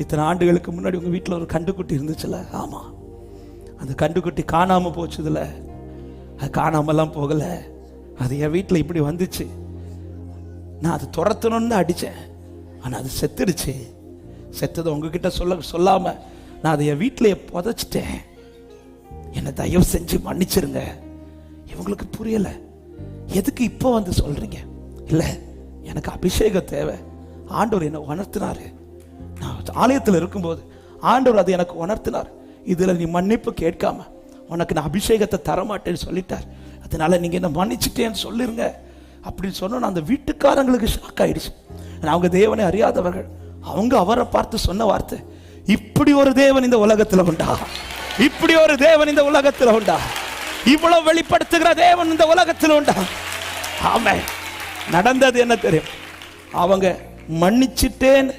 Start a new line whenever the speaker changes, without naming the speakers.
இத்தனை ஆண்டுகளுக்கு முன்னாடி உங்கள் வீட்டில் ஒரு கண்டுக்குட்டி இருந்துச்சுல்ல? ஆமாம், அந்த கண்டுக்குட்டி காணாமல் போச்சுதுல. அது காணாமலாம் போகலை, அது என் வீட்டில் இப்படி வந்துச்சு. நான் அது துரத்தணும்னு அடித்தேன், ஆனால் அது செத்துடுச்சு. செத்ததை உங்ககிட்ட சொல்லாமல் நான் அதை என் வீட்டிலேயே புதைச்சிட்டேன். என்னை தயவு செஞ்சு மன்னிச்சிருங்க. இவங்களுக்கு புரியலை. எதுக்கு இப்போ வந்து சொல்கிறீங்க? இல்லை, எனக்கு அபிஷேகம் தேவை. ஆண்டவர் என்னை உணர்த்தினார். நான் ஆலயத்தில் இருக்கும்போது ஆண்டவர் அதை எனக்கு உணர்த்தினார். இதில் நீ மன்னிப்பு கேட்காம உனக்கு நான் அபிஷேகத்தை தரமாட்டேன்னு சொல்லிட்டார். அதனால நீங்கள் என்ன மன்னிச்சிட்டேன்னு சொல்லிருங்க அப்படின்னு சொன்ன அந்த வீட்டுக்காரங்களுக்கு ஷாக் ஆயிடுச்சு. அவங்க தேவனை அறியாதவர்கள். அவங்க அவரை பார்த்து சொன்ன வார்த்தை, இப்படி ஒரு தேவன் இந்த உலகத்தில் உண்டா? இப்படி ஒரு தேவன் இந்த உலகத்தில் உண்டா? இவ்வளவு வெளிப்படுத்துகிற தேவன் இந்த உலகத்தில் உண்டா? ஆமே. நடந்தது என்ன தெரியும்? அவங்க மன்னிச்சிட்டேன்னு